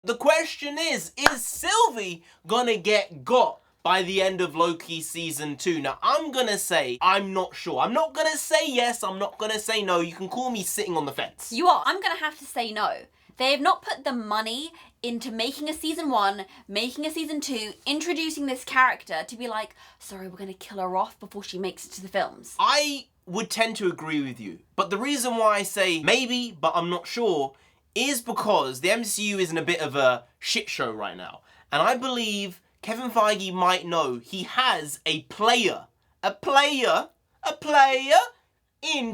The question is Sylvie gonna get got by the end of Loki season 2? Now, I'm gonna say I'm not sure. I'm not gonna say yes, I'm not gonna say no. You can call me sitting on the fence. You are. I'm gonna have to say no. They have not put the money into making a season 1, making a season 2, introducing this character to be like, sorry, we're gonna kill her off before she makes it to the films. I would tend to agree with you. But the reason why I say maybe, but I'm not sure, is because the MCU is in a bit of a shit show right now. And I believe Kevin Feige might know he has a player in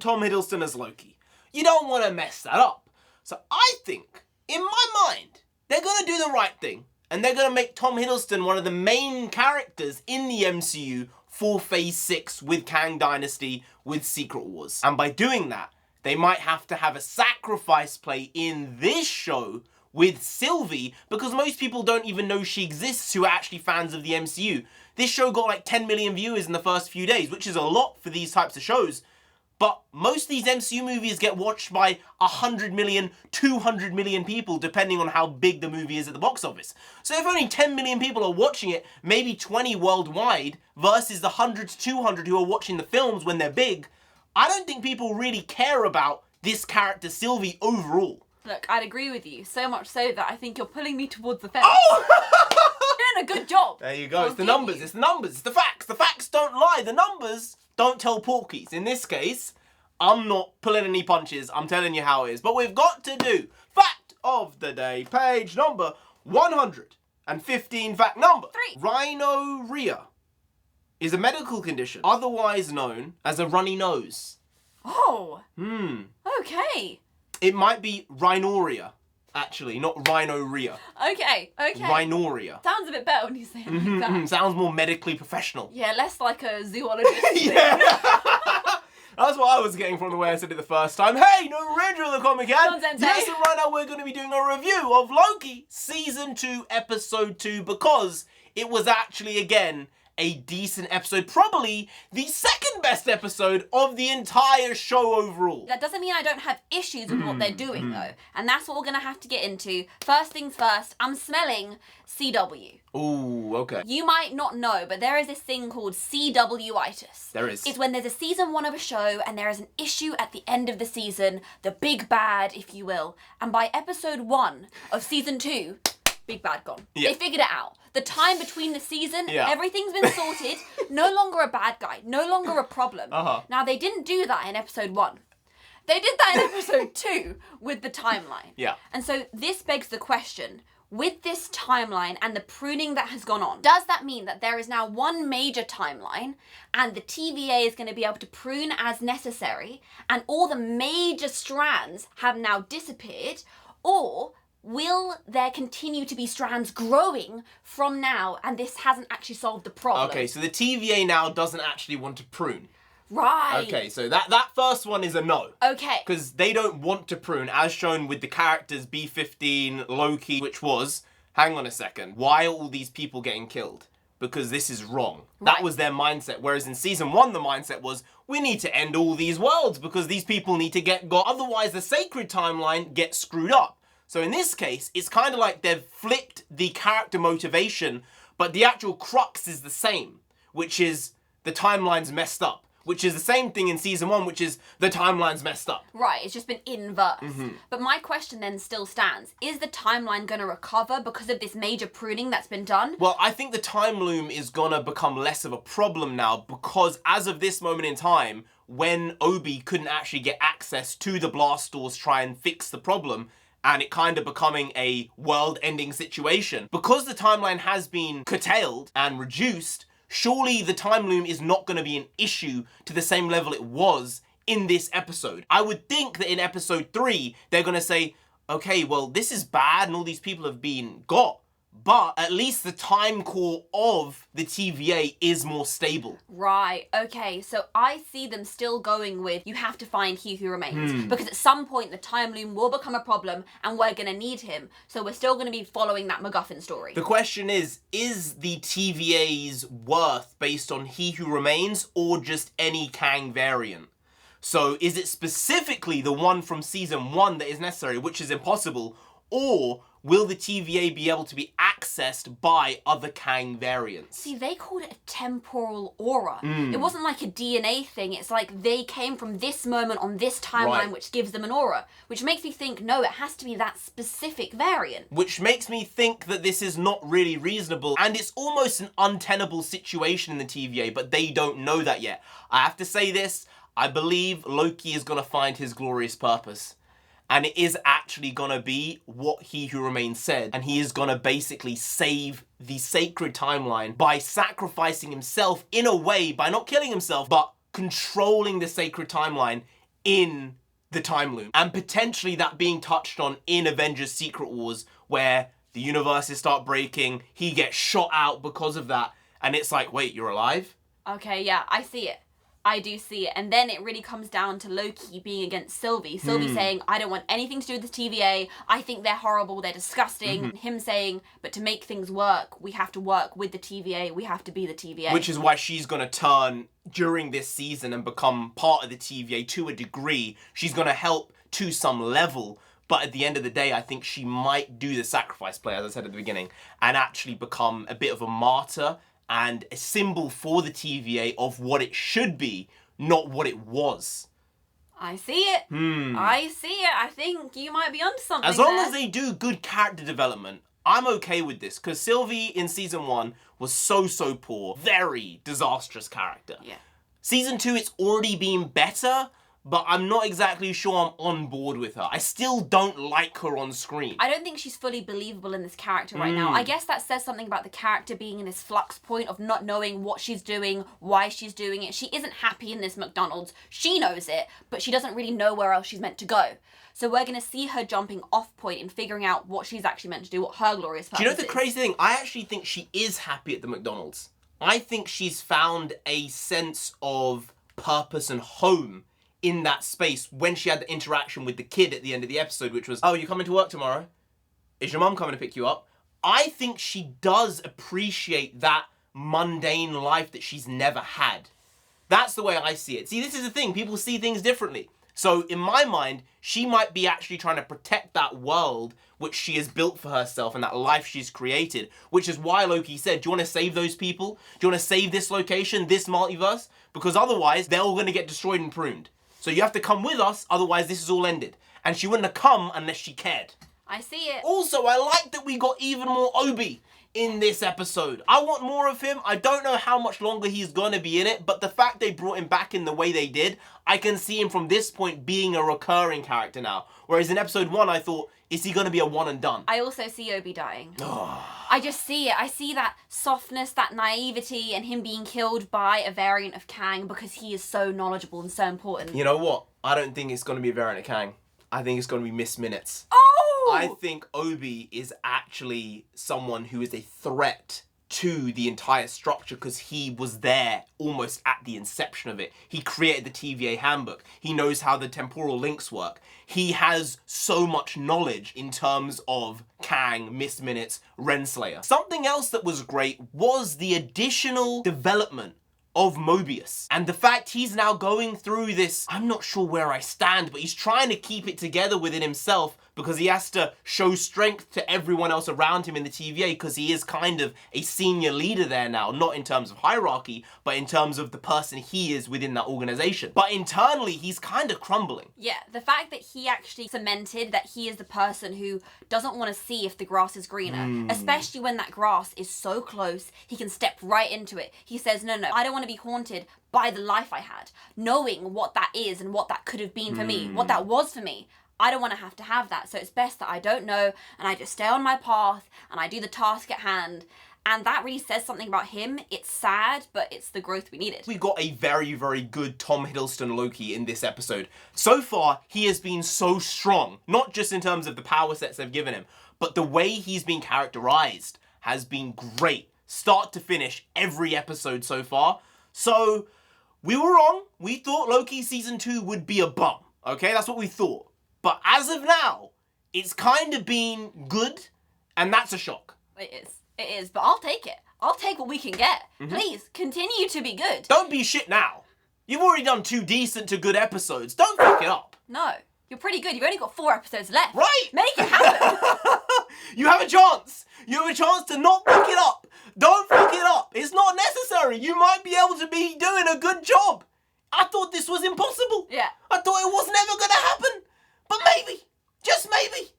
Tom Hiddleston as Loki. You don't want to mess that up. So I think, in my mind, they're going to do the right thing. And they're going to make Tom Hiddleston one of the main characters in the MCU for Phase 6 with Kang Dynasty, with Secret Wars. And by doing that, they might have to have a sacrifice play in this show with Sylvie, because most people don't even know she exists who are actually fans of the MCU. This show got like 10 million viewers in the first few days, which is a lot for these types of shows. But most of these MCU movies get watched by 100 million, 200 million people, depending on how big the movie is at the box office. So if only 10 million people are watching it, maybe 20 worldwide, versus the 100 to 200 who are watching the films when they're big, I don't think people really care about this character Sylvie overall. Look, I'd agree with you, so much so that I think you're pulling me towards the fence. Oh! You're doing a good job. There you go. It's the numbers. It's the numbers. It's the facts. The facts don't lie. The numbers don't tell porkies. In this case, I'm not pulling any punches. I'm telling you how it is. But we've got to do fact of the day, page number 115. Fact number 3. Rhinorrhea is a medical condition otherwise known as a runny nose. Oh. Okay. It might be rhinorrhea, actually, not rhinorrhea. Okay. Rhinorrhea. Sounds a bit better when you say it like that. Sounds more medically professional. Yeah, less like a zoologist thing. Yeah. That's what I was getting from the way I said it the first time. Hey, NarendraTheComic, Nonsense, yes, and right now we're going to be doing a review of Loki Season 2, Episode 2, because it was actually, again, a decent episode. Probably the second best episode of the entire show overall. That doesn't mean I don't have issues with what they're doing, though. And that's what we're going to have to get into. First things first, I'm smelling CW. Ooh, okay. You might not know, but there is this thing called CW-itis. There is. It's when there's a season 1 of a show and there is an issue at the end of the season, the big bad, if you will. And by episode 1 of season 2, big bad gone. Yeah. They figured it out. The time between the season, Yeah. everything's been sorted. No longer a bad guy. No longer a problem. Now, they didn't do that in episode 1. They did that in episode 2 with the timeline. Yeah. And so this begs the question, with this timeline and the pruning that has gone on, does that mean that there is now one major timeline and the TVA is going to be able to prune as necessary and all the major strands have now disappeared? Or will there continue to be strands growing from now and this hasn't actually solved the problem? Okay, so the TVA now doesn't actually want to prune. Right. Okay, so that first one is a no. Okay. Because they don't want to prune, as shown with the characters B-15, Loki, which was, hang on a second, why are all these people getting killed? Because this is wrong. Right. That was their mindset. Whereas in season 1, the mindset was, we need to end all these worlds because these people need to get got. Otherwise, the sacred timeline gets screwed up. So in this case, it's kind of like they've flipped the character motivation, but the actual crux is the same, which is the timeline's messed up. Which is the same thing in season 1, which is the timeline's messed up. Right, it's just been inverse. But my question then still stands. Is the timeline going to recover because of this major pruning that's been done? Well, I think the time loom is going to become less of a problem now because as of this moment in time, when Obi couldn't actually get access to the blast doors to try and fix the problem, and it kind of becoming a world-ending situation, because the timeline has been curtailed and reduced, surely the time loom is not going to be an issue to the same level it was in this episode. I would think that in episode 3, they're going to say, okay, well, this is bad and all these people have been got, but at least the time core of the TVA is more stable. Right, okay, so I see them still going with, you have to find He Who Remains. Because at some point, the time loom will become a problem and we're going to need him. So we're still going to be following that MacGuffin story. The question is the TVA's worth based on He Who Remains or just any Kang variant? So is it specifically the one from season 1 that is necessary, which is impossible, or will the TVA be able to be accessed by other Kang variants? See, they called it a temporal aura. It wasn't like a DNA thing. It's like they came from this moment on this timeline, which gives them an aura. Which makes me think, no, it has to be that specific variant. Which makes me think that this is not really reasonable, and it's almost an untenable situation in the TVA, but they don't know that yet. I have to say this, I believe Loki is going to find his glorious purpose. And it is actually gonna be what He Who Remains said. And he is gonna basically save the sacred timeline by sacrificing himself in a way, by not killing himself, but controlling the sacred timeline in the time loop. And potentially that being touched on in Avengers Secret Wars, where the universes start breaking, he gets shot out because of that. And it's like, wait, you're alive? Okay, yeah, I see it. I do see it. And then it really comes down to Loki being against Sylvie. Sylvie saying, I don't want anything to do with the TVA. I think they're horrible. They're disgusting. And him saying, but to make things work, we have to work with the TVA. We have to be the TVA. Which is why she's going to turn during this season and become part of the TVA to a degree. She's going to help to some level. But at the end of the day, I think she might do the sacrifice play, as I said at the beginning, and actually become a bit of a martyr and a symbol for the TVA of what it should be, not what it was. I see it. I see it. I think you might be onto something. As long as they do good character development, I'm okay with this. Because Sylvie in season 1 was so poor. Very disastrous character. Yeah. Season 2, it's already been better, but I'm not exactly sure I'm on board with her. I still don't like her on screen. I don't think she's fully believable in this character right now. I guess that says something about the character being in this flux point of not knowing what she's doing, why she's doing it. She isn't happy in this McDonald's. She knows it, but she doesn't really know where else she's meant to go. So we're going to see her jumping off point and figuring out what she's actually meant to do, what her glorious purpose is. Do you know the crazy thing? I actually think she is happy at the McDonald's. I think she's found a sense of purpose and home in that space when she had the interaction with the kid at the end of the episode, which was, oh, you coming to work tomorrow? Is your mum coming to pick you up? I think she does appreciate that mundane life that she's never had. That's the way I see it. See, this is the thing. People see things differently. So in my mind, she might be actually trying to protect that world which she has built for herself and that life she's created, which is why Loki said, do you want to save those people? Do you want to save this location, this multiverse? Because otherwise, they're all going to get destroyed and pruned. So you have to come with us, otherwise this is all ended. And she wouldn't have come unless she cared. I see it. Also, I like that we got even more Obi in this episode. I want more of him. I don't know how much longer he's gonna be in it, but the fact they brought him back in the way they did, I can see him from this point being a recurring character now. Whereas in episode 1, I thought, is he gonna be a one and done? I also see Obi dying. I just see it. I see that softness, that naivety, and him being killed by a variant of Kang because he is so knowledgeable and so important. You know what? I don't think it's gonna be a variant of Kang. I think it's gonna be Miss Minutes. Oh! I think Obi is actually someone who is a threat to the entire structure because he was there almost at the inception of it. He created the TVA handbook. He knows how the temporal links work. He has so much knowledge in terms of Kang, Miss Minutes, Renslayer. Something else that was great was the additional development of Mobius. And the fact he's now going through this, I'm not sure where I stand, but he's trying to keep it together within himself because he has to show strength to everyone else around him in the TVA because he is kind of a senior leader there now, not in terms of hierarchy, but in terms of the person he is within that organization. But internally, he's kind of crumbling. Yeah, the fact that he actually cemented that he is the person who doesn't want to see if the grass is greener, especially when that grass is so close, he can step right into it. He says, no, I don't want to be haunted by the life I had, knowing what that is and what that could have been for me, what that was for me. I don't want to have that, so it's best that I don't know and I just stay on my path and I do the task at hand. And that really says something about him. It's sad, but it's the growth we needed. We got a very, very good Tom Hiddleston Loki in this episode. So far, he has been so strong, not just in terms of the power sets they've given him, but the way he's been characterized has been great. Start to finish, every episode so far. So, we were wrong. We thought Loki season 2 would be a bum. Okay, that's what we thought. But as of now, it's kind of been good, and that's a shock. It is, but I'll take it. I'll take what we can get. Please, continue to be good. Don't be shit now. You've already done 2 decent to good episodes. Don't fuck it up. No, you're pretty good. You've only got 4 episodes left. Right? Make it happen. You have a chance. You have a chance to not fuck it up. Don't fuck it up. It's not necessary. You might be able to be doing a good job. I thought this was impossible. Yeah. I thought it was never going to happen. But maybe, just maybe,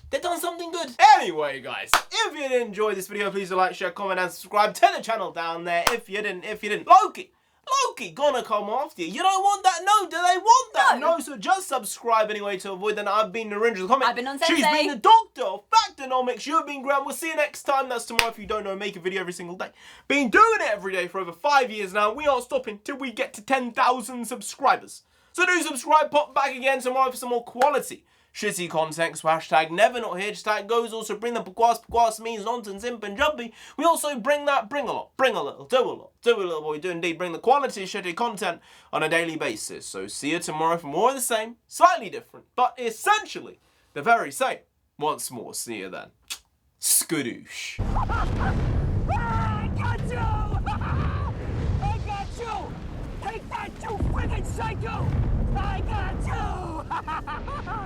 they've done something good. Anyway, guys, if you did enjoy this video, please do like, share, comment, and subscribe to the channel down there. If you didn't. Loki gonna come after you. You don't want that? No, do they want that? No, so just subscribe anyway to avoid that. I've been NarendraTheComic. I've been on Sensei. She's been the Doctor of Factonomics. You've been Graham. We'll see you next time. That's tomorrow. If you don't know, make a video every single day. Been doing it every day for over 5 years now. We aren't stopping till we get to 10,000 subscribers. So do subscribe, pop back again tomorrow for some more quality shitty content. So hashtag never not here. Just that goes. Also bring the pukwas means nonsense in Punjabi. We also bring a lot, bring a little, do a little. What we do indeed, bring the quality shitty content on a daily basis. So see you tomorrow for more of the same, slightly different, but essentially the very same. Once more, see you then. Skadoosh. I got you! I got you! Take that, you friggin' psycho! I got you!